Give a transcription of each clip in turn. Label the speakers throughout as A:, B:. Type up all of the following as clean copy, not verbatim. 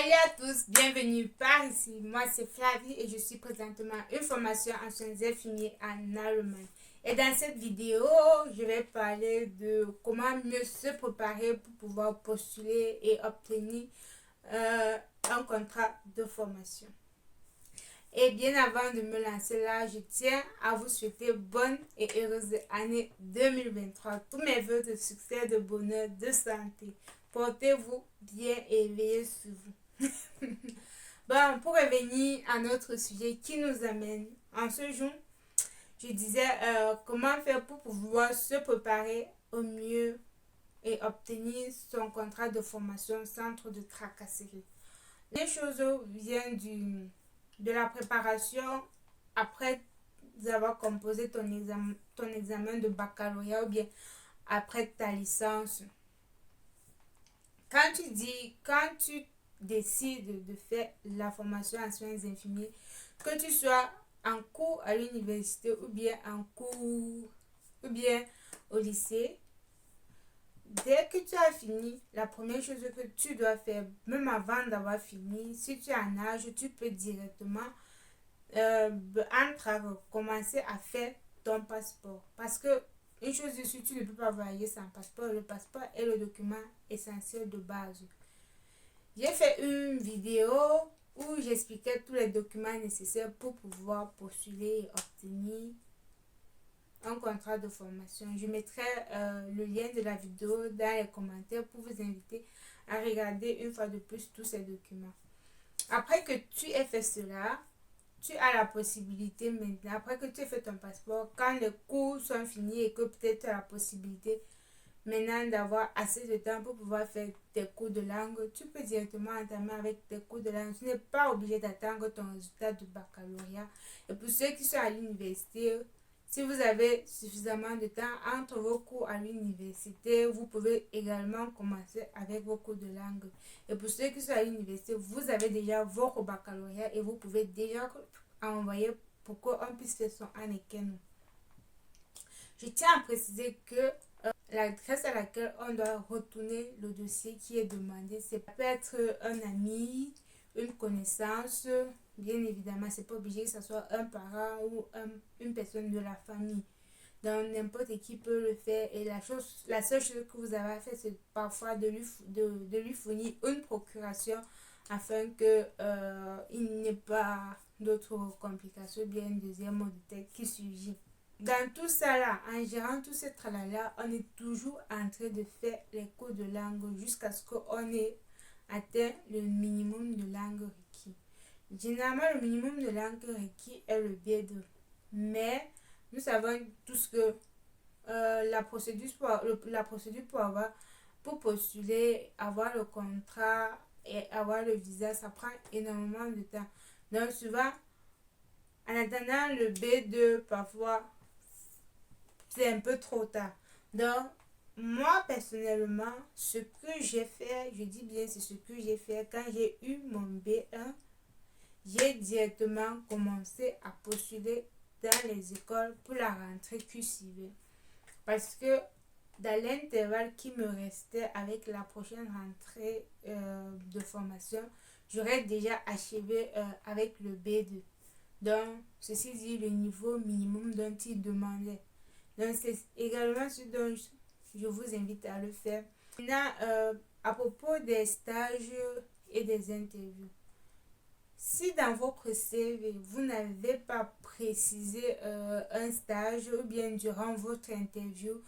A: Salut à tous, bienvenue par ici. Moi c'est Flavie et je suis présentement une formation en soins infirmiers en Allemagne. Et dans cette vidéo, je vais parler de comment mieux se préparer pour pouvoir postuler et obtenir un contrat de formation. Et bien avant de me lancer là, je tiens à vous souhaiter bonne et heureuse année 2023. Tous mes voeux de succès, de bonheur, de santé. Portez-vous bien et veillez sur vous. Bon, pour revenir à notre sujet qui nous amène en ce jour, je disais comment faire pour pouvoir se préparer au mieux et obtenir son contrat de formation sans trop de tracasseries. Les choses viennent de la préparation après avoir composé ton examen de baccalauréat ou bien après ta licence. Quand tu décides de faire la formation en soins infirmiers, que tu sois en cours à l'université ou bien en cours ou bien au lycée, dès que tu as fini, la première chose que tu dois faire, même avant d'avoir fini, si tu es en âge, tu peux directement commencer à faire ton passeport. Parce que une chose est sûre, tu ne peux pas voyager sans passeport. Le passeport est le document essentiel de base. J'ai fait une vidéo où j'expliquais tous les documents nécessaires pour pouvoir postuler et obtenir un contrat de formation. Je mettrai le lien de la vidéo dans les commentaires pour vous inviter à regarder une fois de plus tous ces documents. Après que tu aies fait cela, tu as la possibilité maintenant, après que tu aies fait ton passeport, quand les cours sont finis et que peut-être tu as la possibilité maintenant d'avoir assez de temps pour pouvoir faire tes cours de langue, tu peux directement entamer avec tes cours de langue. Tu n'es pas obligé d'attendre ton résultat du baccalauréat. Et pour ceux qui sont à l'université, si vous avez suffisamment de temps entre vos cours à l'université, vous pouvez également commencer avec vos cours de langue. Et pour ceux qui sont à l'université, vous avez déjà votre baccalauréat et vous pouvez déjà envoyer pour qu'on puisse faire son année. Je tiens à préciser que l'adresse à laquelle on doit retourner le dossier qui est demandé, ça peut être un ami, une connaissance, bien évidemment, c'est pas obligé que ce soit un parent ou une personne de la famille. Donc n'importe qui peut le faire et la seule chose que vous avez à faire, c'est parfois de lui fournir une procuration afin que il n'y ait pas d'autres complications, bien une deuxième mot de tête qui surgit. Dans tout ça là, en gérant tout ce tralala, on est toujours en train de faire les cours de langue jusqu'à ce qu'on ait atteint le minimum de langue requis. Généralement, le minimum de langue requis est le B2. Mais nous savons tous que la procédure pour postuler, avoir le contrat et avoir le visa, ça prend énormément de temps. Donc souvent, en attendant le B2, parfois, c'est un peu trop tard. Donc, moi, personnellement, ce que j'ai fait, je dis bien, c'est ce que j'ai fait quand j'ai eu mon B1, j'ai directement commencé à postuler dans les écoles pour la rentrée qui suivait. Parce que dans l'intervalle qui me restait avec la prochaine rentrée de formation, j'aurais déjà achevé avec le B2. Donc, ceci dit, le niveau minimum dont il demandait. Donc, c'est également ce dont je vous invite à le faire. Maintenant, à propos des stages et des interviews. Si dans votre CV, vous n'avez pas précisé un stage ou bien durant votre interview,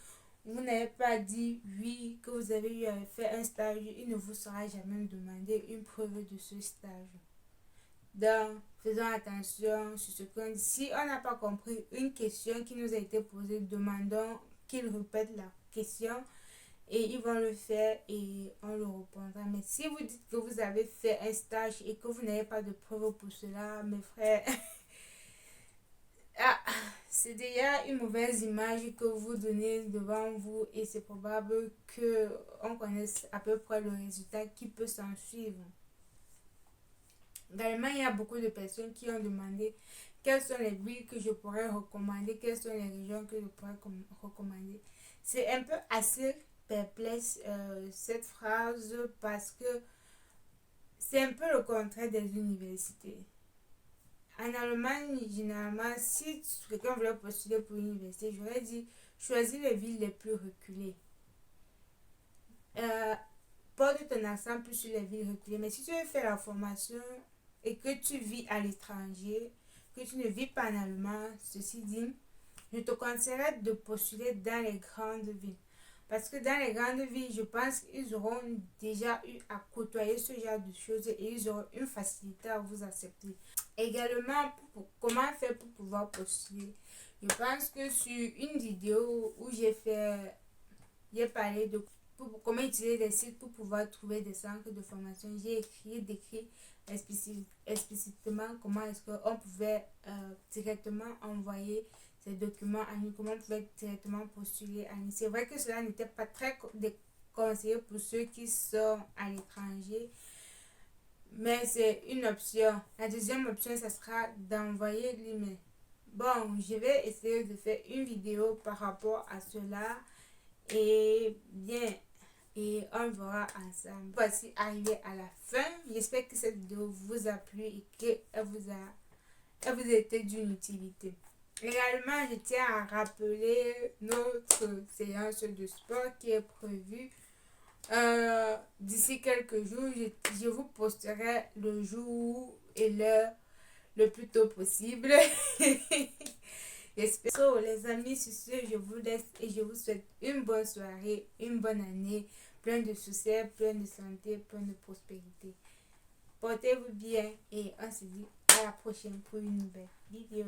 A: vous n'avez pas dit oui que vous avez eu à faire un stage, il ne vous sera jamais demandé une preuve de ce stage. Donc, faisons attention sur ce qu'on dit. Si on n'a pas compris une question qui nous a été posée, demandons qu'ils répètent la question et ils vont le faire et on le répondra. Mais si vous dites que vous avez fait un stage et que vous n'avez pas de preuve pour cela, mes frères, c'est déjà une mauvaise image que vous donnez devant vous et c'est probable qu'on connaisse à peu près le résultat qui peut s'en suivre. Également, il y a beaucoup de personnes qui ont demandé quelles sont les villes que je pourrais recommander, quelles sont les régions que je pourrais recommander. C'est un peu assez perplexe cette phrase parce que C'est un peu le contraire des universités. En Allemagne, généralement, si quelqu'un voulait postuler pour une université, j'aurais dit choisis les villes les plus reculées. Porte ton accent plus sur les villes reculées. Mais si tu veux faire la formation et que tu vis à l'étranger, que tu ne vis pas en Allemagne, ceci dit, je te conseillerais de postuler dans les grandes villes. Parce que dans les grandes villes, je pense qu'ils auront déjà eu à côtoyer ce genre de choses et ils auront une facilité à vous accepter. Également, comment faire pour pouvoir postuler? Je pense que sur une vidéo où j'ai parlé de comment utiliser des sites pour pouvoir trouver des centres de formation, j'ai décrit explicitement comment est-ce qu'on pouvait directement envoyer ces documents en ligne, comment on pouvait directement postuler en ligne. C'est vrai que cela n'était pas très conseillé pour ceux qui sont à l'étranger, mais c'est une option. La deuxième option, ce sera d'envoyer l'email. Bon, je vais essayer de faire une vidéo par rapport à cela et bien, et on verra ensemble. Voici arrivé à la fin. J'espère que cette vidéo vous a plu et qu'elle vous a été d'une utilité. Également, je tiens à rappeler notre séance de sport qui est prévue d'ici quelques jours. Je vous posterai le jour et l'heure le plus tôt possible. J'espère. So, les amis, sur ce, je vous laisse et je vous souhaite une bonne soirée, une bonne année, plein de succès, plein de santé, plein de prospérité. Portez-vous bien et on se dit à la prochaine pour une nouvelle vidéo.